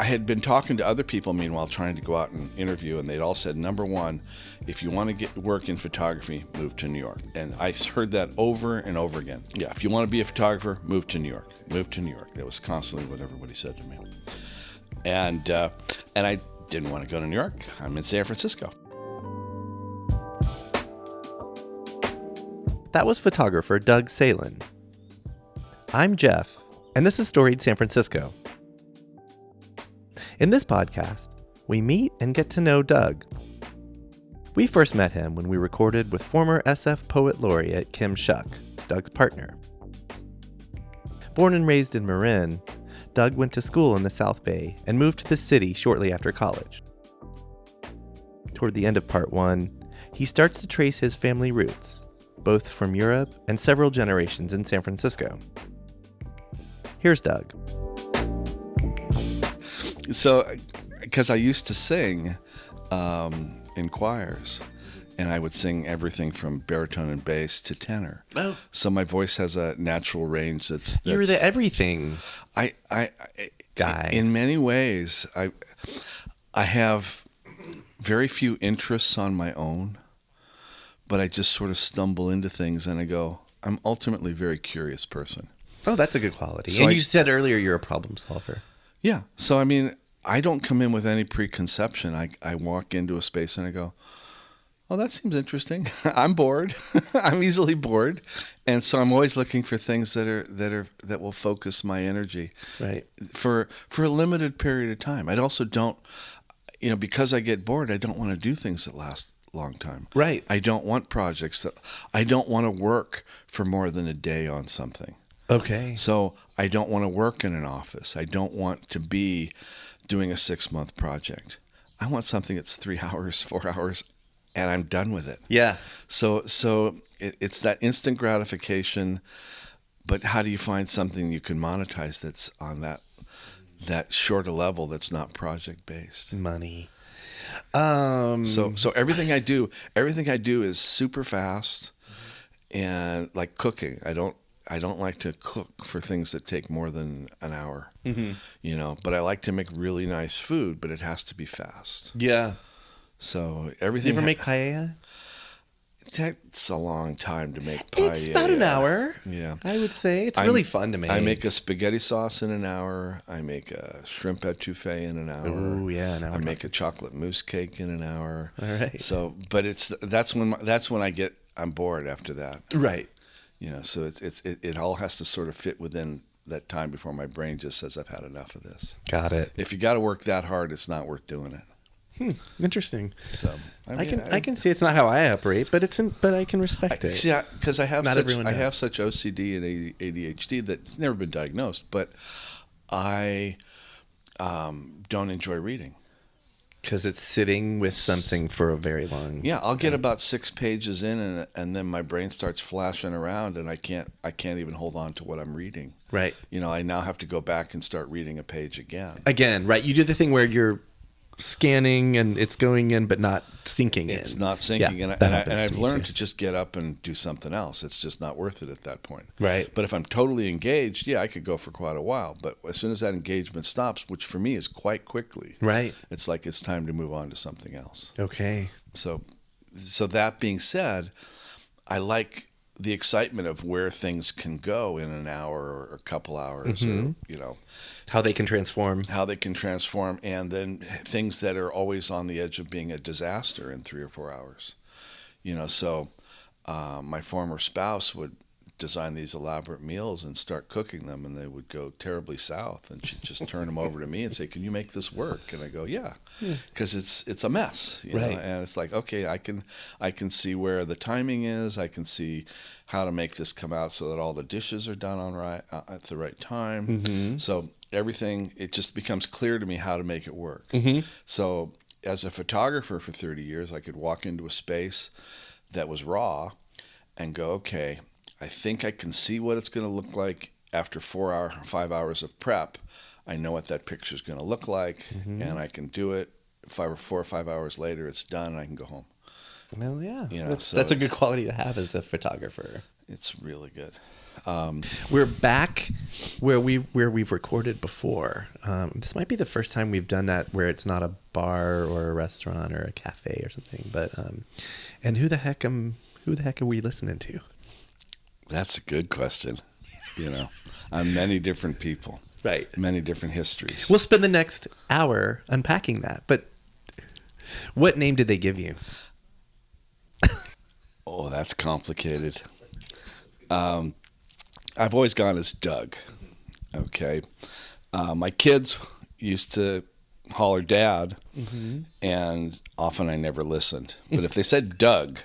I had been talking to other people, meanwhile, trying to go out and interview, and they'd all said, number one, if you want to get work in photography, move to New York. And I heard that over and over again. Yeah, if you want to be a photographer, move to New York. Move to New York. That was constantly what everybody said to me. And I didn't want to go to New York. I'm in San Francisco. That was photographer Doug Salin. I'm Jeff, and this is Storied San Francisco. In this podcast, we meet and get to know Doug. We first met him when we recorded with former SF Poet Laureate Kim Shuck, Doug's partner. Born and raised in Marin, Doug went to school in the South Bay and moved to the city shortly after college. Toward the end of part one, he starts to trace his family roots, both from Europe and several generations in San Francisco. Here's Doug. So, because I used to sing in choirs, and I would sing everything from baritone and bass to tenor. Oh. So my voice has a natural range that's You're the everything I guy. In many ways, I have very few interests on my own, but I just sort of stumble into things and I go, I'm ultimately a very curious person. Oh, that's a good quality. So and you said earlier you're a problem solver. Yeah. So, I mean, I don't come in with any preconception. I walk into a space and I go, oh, that seems interesting. I'm bored. I'm easily bored. And so I'm always looking for things that will focus my energy. Right. For a limited period of time. I also don't, because I get bored, I don't want to do things that last a long time. Right. I don't want projects I don't want to work for more than a day on something. Okay. So I don't want to work in an office. I don't want to be doing a 6-month project. I want something that's 3 hours, 4 hours, and I'm done with it. Yeah. So it's that instant gratification, but how do you find something you can monetize that's on that shorter level that's not project based? Money. So everything I do is super fast, and like cooking. I don't like to cook for things that take more than an hour, but I like to make really nice food, but it has to be fast. Yeah. So everything. You ever make paella? It takes a long time to make paella. It's about an hour. Yeah. I would say. It's really fun to make. I make a spaghetti sauce in an hour. I make a shrimp etouffee in an hour. Oh, yeah. I make a chocolate mousse cake in an hour. All right. So, but that's when I'm bored after that. Right. So it all has to sort of fit within that time before my brain just says I've had enough of this. Got it. If you got to work that hard, it's not worth doing it. Interesting. So I can see it's not how I operate, but I can respect it. Yeah, because I have such OCD and ADHD that's never been diagnosed, but I don't enjoy reading. Because it's sitting with something for a very long. Yeah, I'll get about 6 pages in, and then my brain starts flashing around, and I can't even hold on to what I'm reading. Right. I now have to go back and start reading a page again. Again, right? You do the thing where you're scanning and it's going in, but not sinking in. It's not sinking, yeah, and I've learned to just get up and do something else. It's just not worth it at that point. Right. But if I'm totally engaged, I could go for quite a while. But as soon as that engagement stops, which for me is quite quickly, right, it's like it's time to move on to something else. Okay. So that being said, I like the excitement of where things can go in an hour or a couple hours, or how they can transform, and then things that are always on the edge of being a disaster in 3 or 4 hours. So my former spouse would design these elaborate meals and start cooking them, and they would go terribly south, and she'd just turn them over to me and say, can you make this work? And I go, yeah, because it's a mess, right. And it's like, okay, I can see where the timing is. I can see how to make this come out so that all the dishes are done at the right time. So everything, it just becomes clear to me how to make it work. So as a photographer for 30 years, I could walk into a space that was raw and go, okay, I think I can see what it's going to look like after 5 hours of prep. I know what that picture is going to look like, and I can do it. 4 or 5 hours later, it's done, and I can go home. Well, yeah, You know, that's so a good quality to have as a photographer. It's really good. We're back where we've recorded before. This might be the first time we've done that where it's not a bar or a restaurant or a cafe or something. But and who the heck are we listening to? That's a good question. Many different people, right? Many different histories. We'll spend the next hour unpacking that. But what name did they give you? Oh, that's complicated. I've always gone as Doug. Okay. My kids used to holler Dad, and often I never listened. But if they said Doug,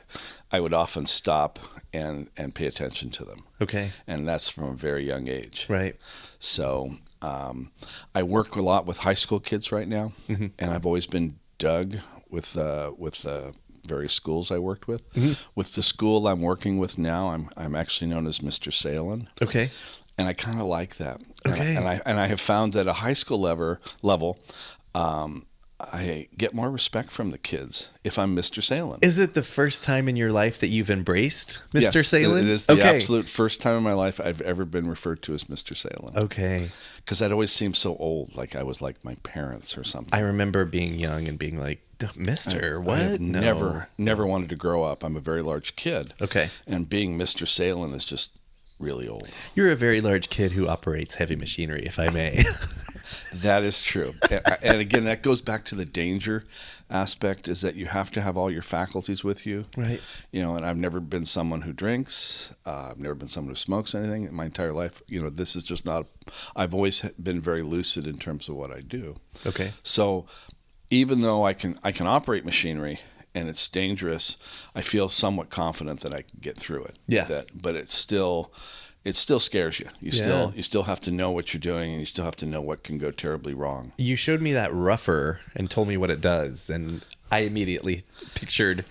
I would often stop and pay attention to them. Okay. And that's from a very young age. Right. So I work a lot with high school kids right now, and I've always been Doug with various schools I worked with. With the school I'm working with now, I'm actually known as Mr. Salin. Okay. And I kind of like that. Okay. And I have found that at a high school level, I get more respect from the kids if I'm Mr. Salin. Is it the first time in your life that you've embraced Mr. Yes, Salin? it is the absolute first time in my life I've ever been referred to as Mr. Salin. Okay. Because that always seemed so old, like I was like my parents or something. I remember being young and being like, Mr. What? I never wanted to grow up. I'm a very large kid. Okay. And being Mr. Salin is just really old. You're a very large kid who operates heavy machinery, if I may. That is true. And again, that goes back to the danger aspect, is that you have to have all your faculties with you. Right. And I've never been someone who drinks. I've never been someone who smokes anything in my entire life. This is just not, I've always been very lucid in terms of what I do. Okay. So even though I can operate machinery and it's dangerous, I feel somewhat confident that I can get through it. Yeah. But it still scares you. You still have to know what you're doing, and you still have to know what can go terribly wrong. You showed me that rougher and told me what it does, and I immediately pictured,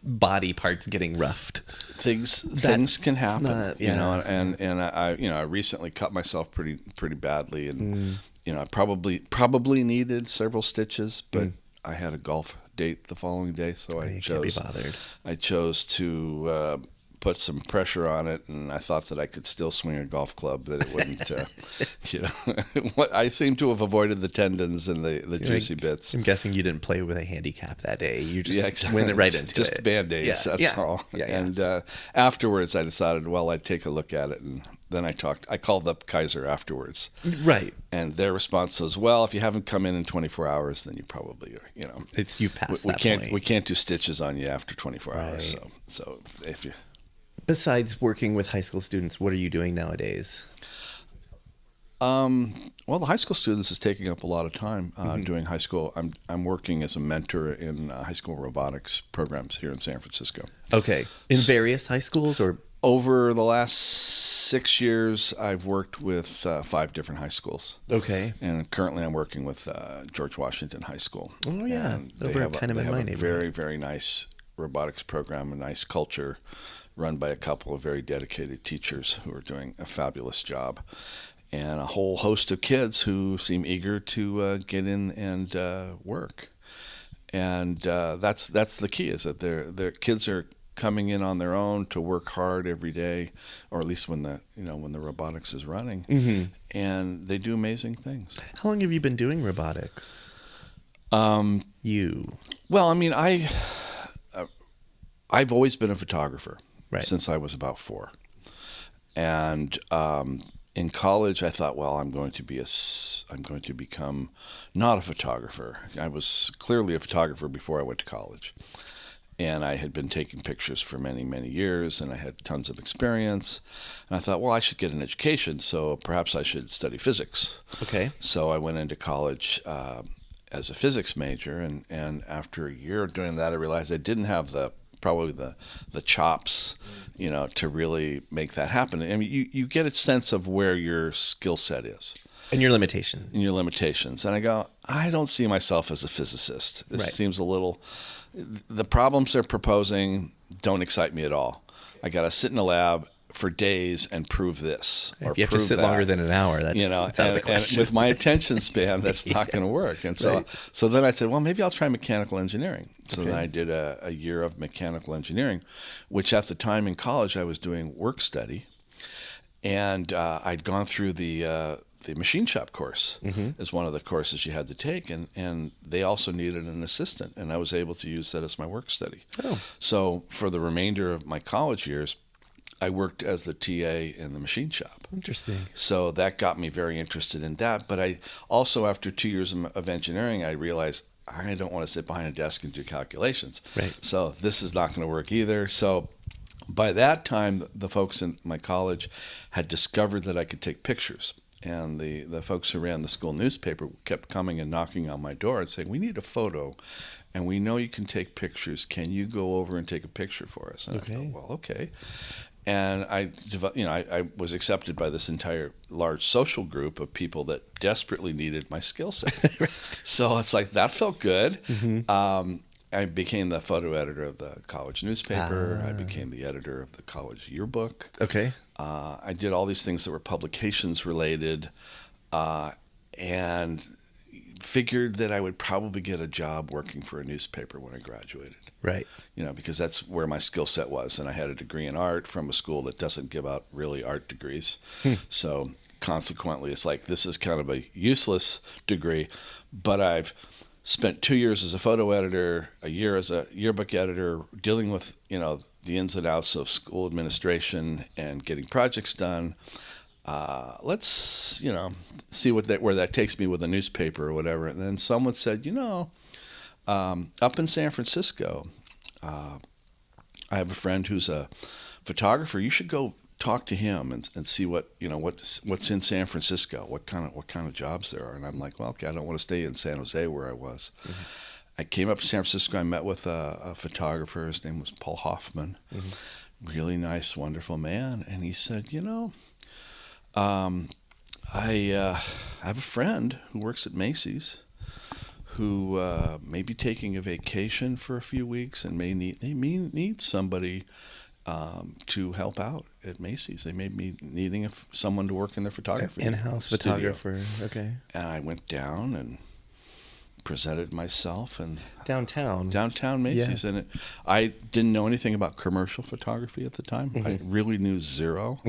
body parts getting roughed. Things can happen, not, I recently cut myself pretty badly, and I probably needed several stitches, but I had a golf date the following day, so I chose to put some pressure on it, and I thought that I could still swing a golf club, that it wouldn't, I seem to have avoided the tendons and the juicy bits. I'm guessing you didn't play with a handicap that day. You just went right into just it. Band-Aids, that's all. Yeah. And afterwards, I decided, well, I'd take a look at it, and then I called up Kaiser afterwards. Right. And their response was, well, if you haven't come in 24 hours, then you probably, it's you past that point. We can't do stitches on you after 24 hours. So if you... Besides working with high school students, what are you doing nowadays? Well, the high school students is taking up a lot of time doing high school. I'm working as a mentor in high school robotics programs here in San Francisco. Okay. In various high schools, or? Over the last 6 years, I've worked with 5 different high schools. Okay. And currently I'm working with George Washington High School. Oh, yeah. And Over kind of in my neighborhood. Very, very nice robotics program, a nice culture, run by a couple of very dedicated teachers who are doing a fabulous job, and a whole host of kids who seem eager to get in and work. And that's the key, is that their kids are coming in on their own to work hard every day, or at least when the robotics is running, and they do amazing things. How long have you been doing robotics? Well, I mean, I've always been a photographer. Right. Since I was about 4. And in college, I thought, well, I'm going to become not a photographer. I was clearly a photographer before I went to college. And I had been taking pictures for many, many years, and I had tons of experience. And I thought, well, I should get an education, so perhaps I should study physics. Okay. So I went into college as a physics major, and after a year of doing that, I realized I didn't have probably the chops, to really make that happen. I mean, you get a sense of where your skill set is. And your limitations. And I go, I don't see myself as a physicist. This seems a little... The problems they're proposing don't excite me at all. I got to sit in a lab, for days and prove this or If you have to prove sit that. longer than an hour, that's, that's out of the And question. with my attention span, that's not going to work. And so, so then I said, well, maybe I'll try mechanical engineering. So then I did a year of mechanical engineering, which at the time in college I was doing work study, and I'd gone through the machine shop course as one of the courses you had to take, and they also needed an assistant, and I was able to use that as my work study. So for the remainder of my college years, I worked as the TA in the machine shop. Interesting. So that got me very interested in that. But I also, after 2 years of engineering, I realized I don't want to sit behind a desk and do calculations. Right. So this is not going to work either. So by that time, the folks in my college had discovered that I could take pictures. And the folks who ran the school newspaper kept coming and knocking on my door and saying, we need a photo, and we know you can take pictures. Can you go over and take a picture for us? And I go, well, okay. And I was accepted by this entire large social group of people that desperately needed my skill set. So it's like, that felt good. I became the photo editor of the college newspaper. I became the editor of the college yearbook. Okay. I did all these things that were publications related, and figured that I would probably get a job working for a newspaper when I graduated. Right. Because that's where my skill set was. And I had a degree in art from a school that doesn't give out really art degrees. So consequently, it's like, this is kind of a useless degree, but I've spent 2 years as a photo editor, a year as a yearbook editor, dealing with, the ins and outs of school administration and getting projects done. Let's, see where that takes me with a newspaper or whatever. And then someone said, up in San Francisco, I have a friend who's a photographer. You should go talk to him and see what's in San Francisco, what kind of jobs there are. And I'm like, well, okay, I don't want to stay in San Jose where I was. I came up to San Francisco. I met with a photographer. His name was Paul Hoffman. Really nice, wonderful man. And he said, I have a friend who works at Macy's who may be taking a vacation for a few weeks and may need somebody to help out at Macy's. They may be needing someone to work in their photography in-house studio. photographer. Okay. And I went down and presented myself and downtown Macy's, and I didn't know anything about commercial photography at the time. I really knew zero.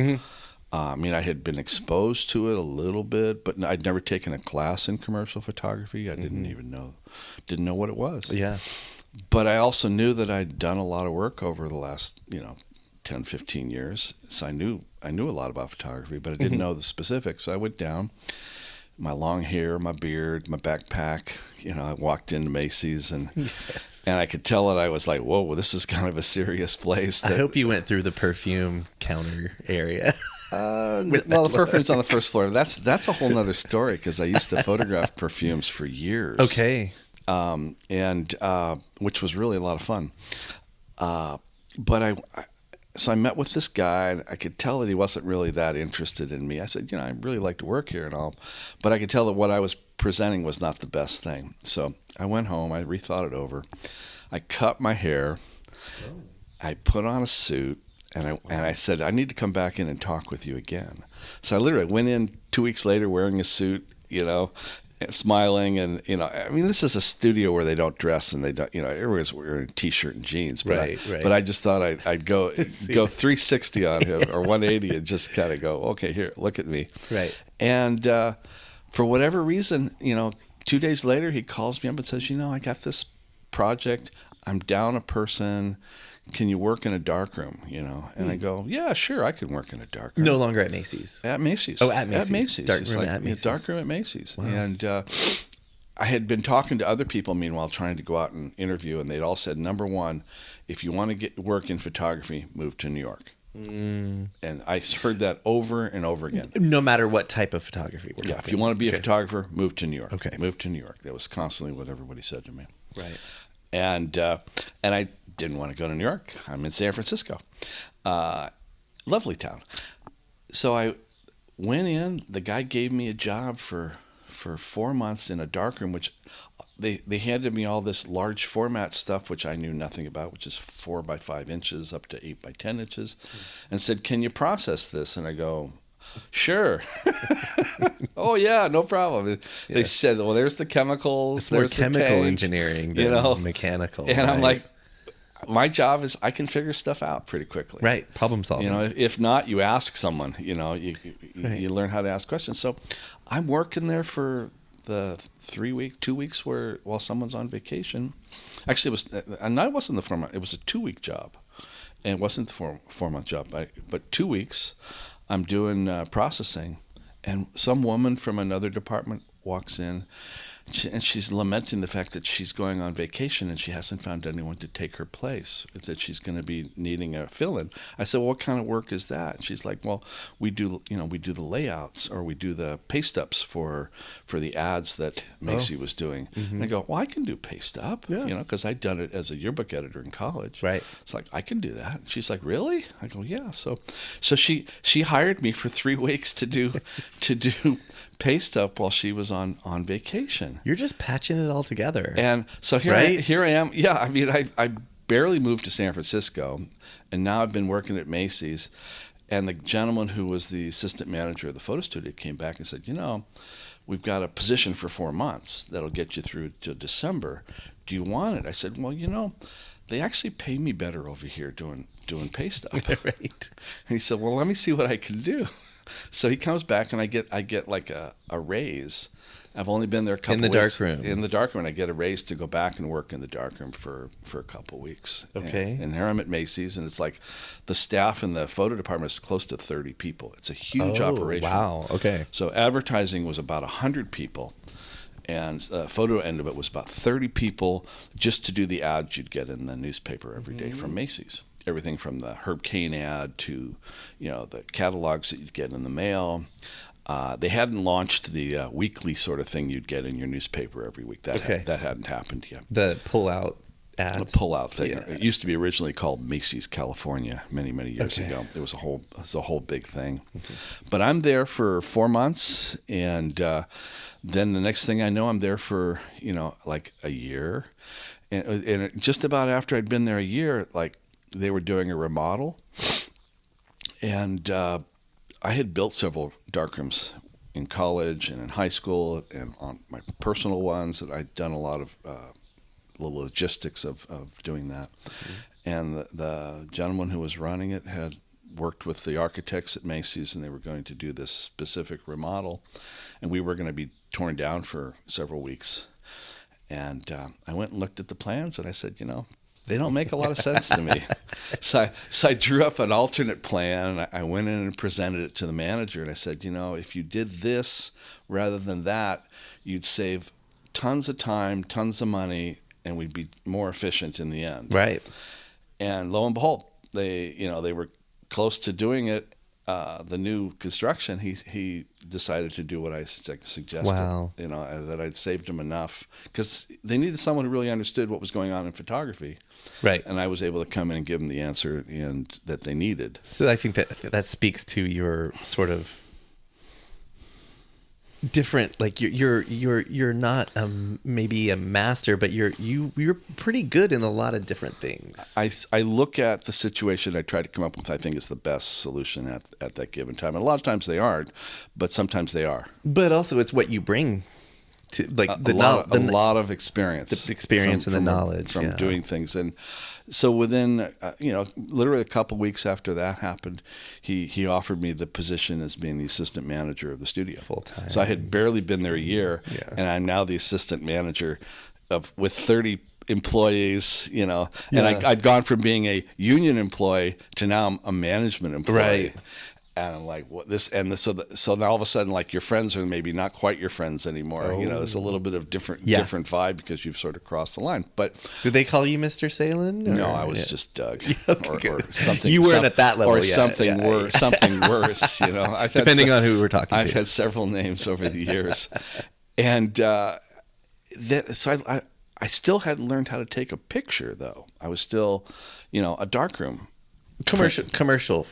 I had been exposed to it a little bit, but I'd never taken a class in commercial photography. I didn't even didn't know what it was. Yeah. But I also knew that I'd done a lot of work over the last, 10, 15 years. So I knew a lot about photography, but I didn't know the specifics. So I went down, my long hair, my beard, my backpack. I walked into Macy's and I could tell that I was like, whoa, this is kind of a serious place. I hope you went through the perfume counter area. Well, the perfume's on the first floor. That's a whole nother story because I used to photograph perfumes for years. Okay. And which was really a lot of fun. But so I met with this guy, and I could tell that he wasn't really that interested in me. I said, I really like to work here and all, but I could tell that what I was presenting was not the best thing. So I went home, I rethought it over. I cut my hair, I put on a suit, and I said, I need to come back in and talk with you again. So I literally went in 2 weeks later wearing a suit, smiling, and this is a studio where they don't dress and they don't, everybody's wearing a t-shirt and jeans, but right. But I just thought I'd go 360 on him or 180 and just kind of go, okay, here, look at me. Right. And for whatever reason, 2 days later he calls me up and says, I got this project. I'm down a person. Can you work in a darkroom, And I go, yeah, sure, I can work in a darkroom. No longer at Macy's. At Macy's. Oh, at Macy's. At Macy's. Darkroom at Macy's. Darkroom at Macy's. Wow. And I had been talking to other people, meanwhile, trying to go out and interview, and they'd all said, number one, if you want to get work in photography, move to New York. And I heard that over and over again. No matter what type of photography we're talking. If you want to be a photographer, move to New York. Okay. Move to New York. That was constantly what everybody said to me. Right. And I didn't want to go to New York. I'm in San Francisco. Lovely town. So I went in. The guy gave me a job for for 4 months in a darkroom, which they handed me all this large format stuff, which I knew nothing about, which is 4 by 5 inches up to 8 by 10 inches, and said, "Can you process this?" And I go, "Sure." "Oh yeah, no problem." Yeah. They said, "Well, there's the chemicals. It's more chemical engineering than mechanical." And I'm like, my job is I can figure stuff out pretty quickly. Right, problem solving. If not, you ask someone. You learn how to ask questions. So I'm working there for the 2 weeks while someone's on vacation. Actually, it wasn't the 4 month. It was a 2-week job, and it wasn't the 4-month job. But 2 weeks, I'm doing processing, and some woman from another department walks in, and she's lamenting the fact that she's going on vacation and she hasn't found anyone to take her place, that she's going to be needing a fill-in. I said, "Well, what kind of work is that?" And she's like, "Well, we do the layouts, or we do the paste ups for the ads that Macy was doing." Mm-hmm. And I go, "Well, I can do paste up, because I'd done it as a yearbook editor in college." Right. It's like, "I can do that." And she's like, "Really?" I go, "Yeah." So she hired me for 3 weeks to do paste up while she was on vacation. You're just patching it all together. And so here I am. Yeah, I mean, I barely moved to San Francisco, and now I've been working at Macy's. And the gentleman who was the assistant manager of the photo studio came back and said, "We've got a position for 4 months that'll get you through to December. Do you want it?" I said, "Well, they actually pay me better over here doing paste up." Right. And he said, "Well, let me see what I can do." So he comes back, and I get like a raise. I've only been there a couple weeks. In the darkroom, and I get a raise to go back and work in the darkroom for a couple weeks. Okay. And here I'm at Macy's, and it's like the staff in the photo department is close to 30 people. It's a huge operation. Wow. Okay. So advertising was about 100 people, and the photo end of it was about 30 people just to do the ads you'd get in the newspaper every day from Macy's. Everything from the Herb Cain ad to, the catalogs that you'd get in the mail. They hadn't launched the weekly sort of thing you'd get in your newspaper every week. That hadn't happened yet. The pull-out ads? The pull-out thing. Yeah. It used to be originally called Macy's California many, many years ago. It was a whole big thing. Mm-hmm. But I'm there for 4 months, and then the next thing I know, I'm there for, like a year. And just about after I'd been there a year, like, they were doing a remodel, and I had built several darkrooms in college and in high school, and on my personal ones, and I'd done a lot of the logistics of doing that. Mm-hmm. And the gentleman who was running it had worked with the architects at Macy's, and they were going to do this specific remodel, and we were going to be torn down for several weeks. And I went and looked at the plans, and I said, they don't make a lot of sense to me. So I drew up an alternate plan, and I went in and presented it to the manager, and I said, if you did this rather than that, you'd save tons of time, tons of money, and we'd be more efficient in the end. Right. And lo and behold, they were close to doing it. The new construction, he decided to do what I suggested. Wow. That I'd saved him enough, because they needed someone who really understood what was going on in photography. Right. And I was able to come in and give them the answer that they needed. So I think that speaks to your sort of different, like you're not maybe a master, but you're pretty good in a lot of different things. I look at the situation, I try to come up with, I think, is the best solution at that given time. And a lot of times they aren't, but sometimes they are. But also it's what you bring to, like, a lot of experience. The experience and the knowledge from doing things. And so within literally a couple weeks after that happened, he offered me the position as being the assistant manager of the studio full time. So I had barely been there a year, and I'm now the assistant manager with 30 employees, and I'd gone from being a union employee to now I'm a management employee. Right. And I'm like, what this? And so now all of a sudden, like, your friends are maybe not quite your friends anymore. Oh. It's a little bit of different vibe, because you've sort of crossed the line. But did they call you Mr. Salin? No, I was just Doug, or something. You weren't at that level or yet. something worse. Something worse. Depending on who we're talking I've to. had several names over the years, and so I still hadn't learned how to take a picture, though. I was still, a darkroom Commercial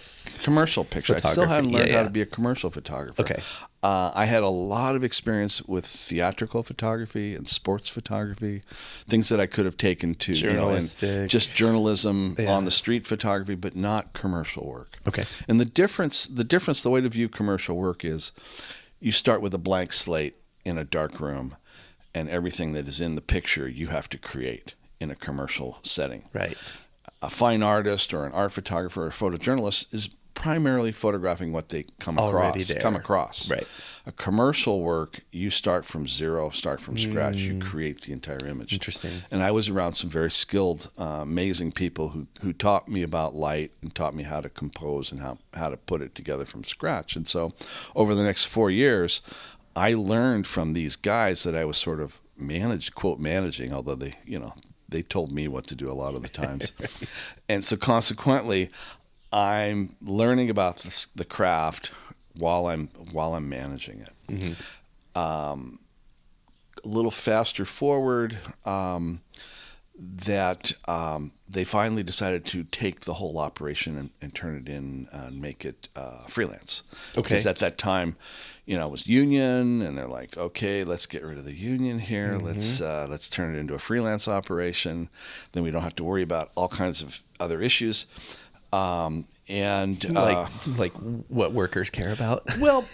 picture. I still hadn't learned how to be a commercial photographer. Okay. I had a lot of experience with theatrical photography and sports photography, things that I could have taken to, and just journalism on the street photography, but not commercial work. Okay. And the way to view commercial work is you start with a blank slate in a dark room, and everything that is in the picture you have to create in a commercial setting. Right. A fine artist or an art photographer or a photojournalist is primarily photographing what they come across. Right. A commercial work, you start from zero, start from scratch. You create the entire image. Interesting. And I was around some very skilled, amazing people who taught me about light and taught me how to compose and how to put it together from scratch. And so over the next 4 years, I learned from these guys that I was sort of managing, although they told me what to do a lot of the times. And so consequently, I'm learning about the craft while I'm managing it. Mm-hmm. A little faster forward, that they finally decided to take the whole operation and turn it in and make it freelance. Okay. Because at that time, it was union, and they're like, okay, let's get rid of the union here. Mm-hmm. Let's turn it into a freelance operation. Then we don't have to worry about all kinds of other issues. And like what workers care about. Well,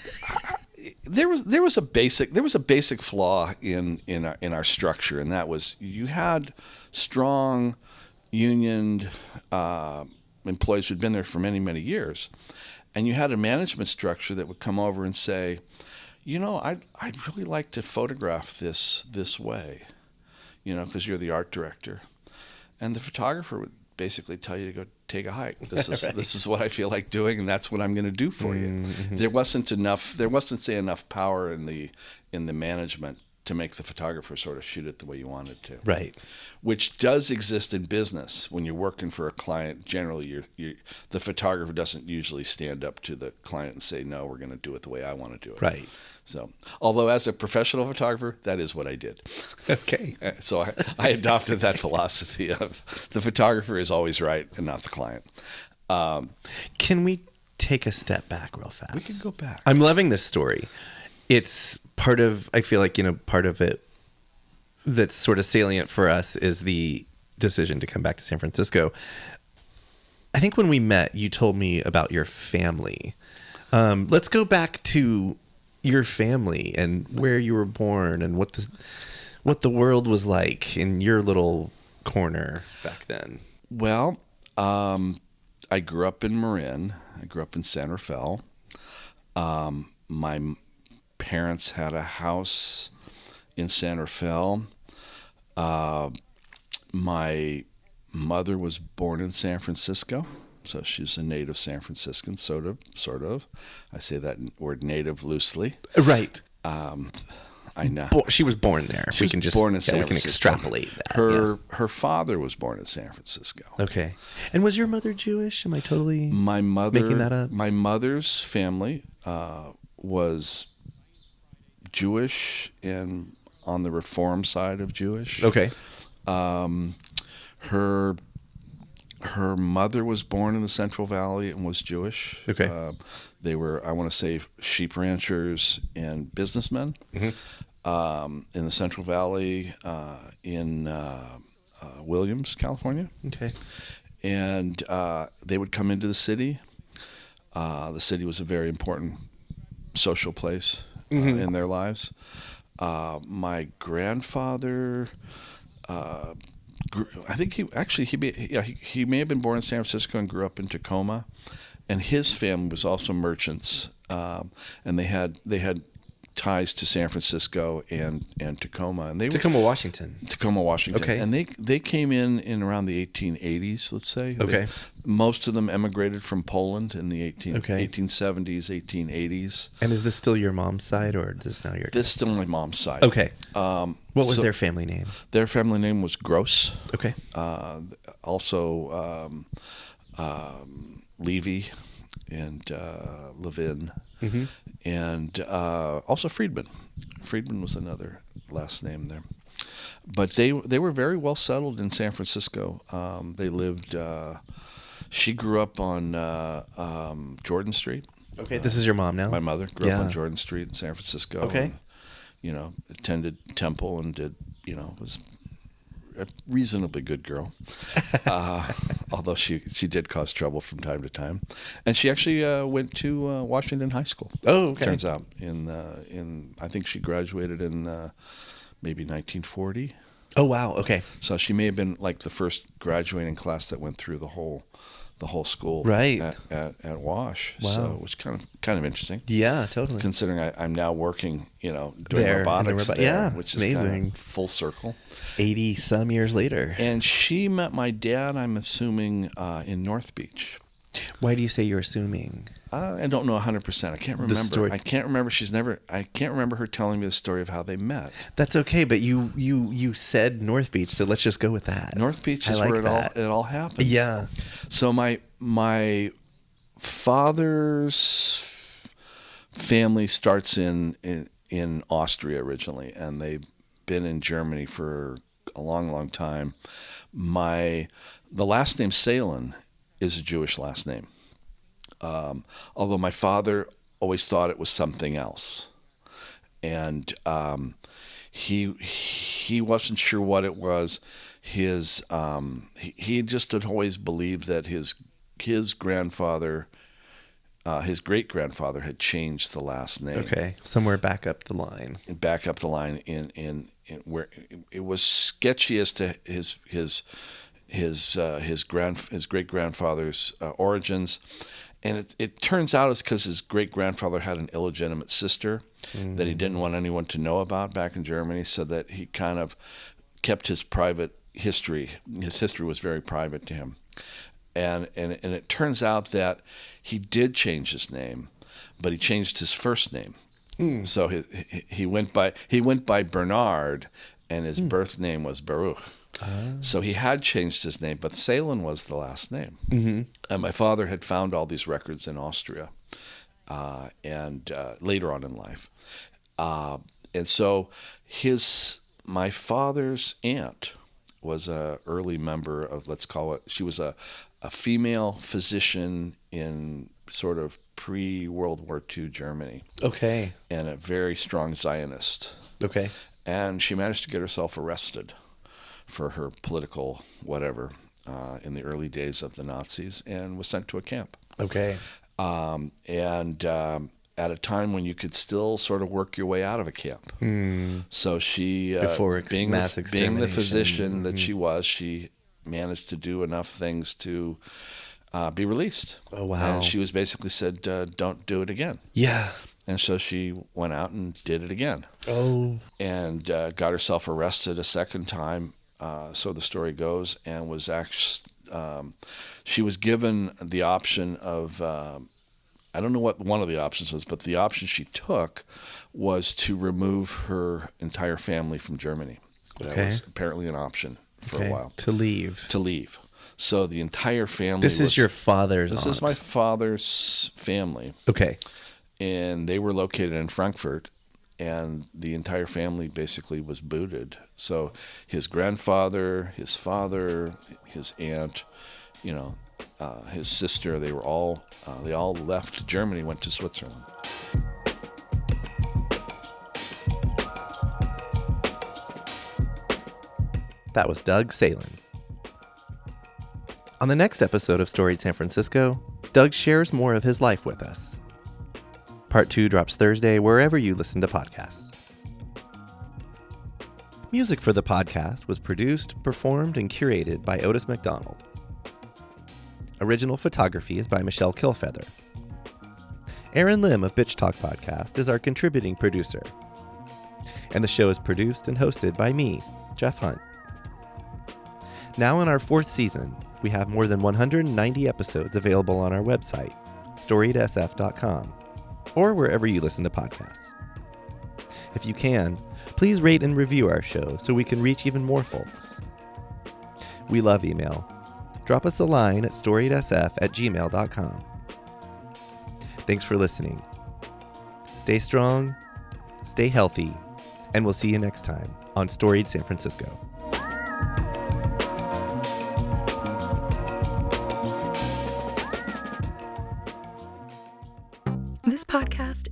there was a basic flaw in our structure, and that was you had strong unioned employees who'd been there for many, many years, and you had a management structure that would come over and say, I'd really like to photograph this way, because you're the art director, and the photographer would basically tell you to go take a hike. This is what I feel like doing, and that's what I'm going to do for you. Mm-hmm. There wasn't enough power in the management to make the photographer sort of shoot it the way you wanted to. Right. Which does exist in business. When you're working for a client, generally the photographer doesn't usually stand up to the client and say, no, we're going to do it the way I want to do it. Right. So, although as a professional photographer, that is what I did. Okay. So I adopted that philosophy of the photographer is always right and not the client. Can we take a step back real fast? We can go back. I'm loving this story. It's I feel like, part of it that's sort of salient for us is the decision to come back to San Francisco. I think when we met, you told me about your family. Let's go back to your family and where you were born and what the world was like in your little corner back then. Well, I grew up in Marin. I grew up in San Rafael. My parents had a house in San Rafael. My mother was born in San Francisco. So she's a native San Franciscan, sort of. I say that word native loosely. Right. I know. She was born there. We can extrapolate that. Her father was born in San Francisco. Okay. And was your mother Jewish? Am I totally making that up? My mother's family was Jewish and on the Reform side of Jewish. Okay. Her mother was born in the Central Valley and was Jewish. Okay. They were, I want to say, sheep ranchers and businessmen in the Central Valley in Williams, California. Okay. And they would come into the city. The city was a very important social place in their lives. My grandfather... I think he may have been born in San Francisco and grew up in Tacoma, and his family was also merchants, and they had ties to San Francisco and Tacoma, and Tacoma, Washington. Okay, and they came in around the 1880s, let's say. Okay, most of them emigrated from Poland in the 1870s, 1880s. And is this still your mom's side, or is this now your? This is still my mom's side. Okay. What was their family name? Their family name was Gross. Okay. Also, Levy and Levin, and also Friedman. Friedman was another last name there. But they were very well settled in San Francisco. They lived She grew up on Jordan Street. Okay, this is your mom now? My mother grew up Yeah. on Jordan Street in San Francisco. Okay. And, attended temple and was a reasonably good girl. Although she did cause trouble from time to time. And she actually went to Washington High School. Oh, okay. Turns out I think she graduated in maybe 1940. Oh, wow. Okay. So she may have been like the first graduating class that went through the whole school, Right. at Wash. Wow. So which kind of interesting. Yeah, totally. Considering I'm now working, doing There, robotics there, yeah, which is amazing. kind of full circle. 80 some years later. And she met my dad, I'm assuming, in North Beach. Why do you say you're assuming? I don't know 100%. I can't remember. story. I can't remember. I can't remember her telling me the story of how they met. That's okay, but you said North Beach, so let's just go with that. North Beach I is like where that. it all happened. Yeah. So my father's family starts in Austria originally, and they've been in Germany for a long, long time. The last name Salin is a Jewish last name, although my father always thought it was something else, and he wasn't sure what it was. He just had always believed that his grandfather, his great grandfather, had changed the last name. Okay, somewhere back up the line. Back up the line in where it was sketchy as to his great grandfather's origins, and it turns out it's because his great grandfather had an illegitimate sister that he didn't want anyone to know about back in Germany, so that he kind of kept his private history. His history was very private to him, and it turns out that he did change his name, but he changed his first name. So he went by Bernard, and his birth name was Baruch. So he had changed his name, but Salin was the last name. Mm-hmm. And my father had found all these records in Austria, and later on in life, and so my father's aunt was a early member of, let's call it, she was a female physician in sort of pre-World War II Germany. Okay. And a very strong Zionist. Okay. And she managed to get herself arrested for her political whatever in the early days of the Nazis, and was sent to a camp. Okay. At a time when you could still sort of work your way out of a camp. So she, Before being mass the extermination. physician that she managed to do enough things to be released. Oh, wow. And she was basically said, don't do it again. Yeah. And so she went out and did it again. Oh. And got herself arrested a second time, so the story goes, and was actually, she was given the option of, I don't know what one of the options was, but the option she took was to remove her entire family from Germany. That was apparently an option for a while. To leave. So the entire family. This is your father's This aunt. is my father's family. Okay. And they were located in Frankfurt, and the entire family basically was booted. So his grandfather, his father, his aunt, his sister, they all left Germany, went to Switzerland. That was Doug Salin. On the next episode of Storied San Francisco, Doug shares more of his life with us. Part 2 drops Thursday wherever you listen to podcasts. Music for the podcast was produced, performed, and curated by Otis McDonald. Original photography is by Michelle Kilfeather. Aaron Lim of Bitch Talk Podcast is our contributing producer. And the show is produced and hosted by me, Jeff Hunt. Now in our 4th season, we have more than 190 episodes available on our website, storiedsf.com, or wherever you listen to podcasts. If you can, please rate and review our show so we can reach even more folks. We love email. Drop us a line at storiedsf@gmail.com. Thanks for listening. Stay strong, stay healthy, and we'll see you next time on Storied San Francisco.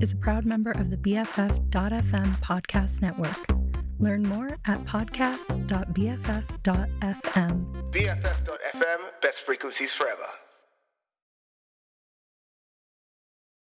is a proud member of the BFF.FM podcast network. Learn more at podcasts.bff.fm. BFF.FM, best frequencies forever.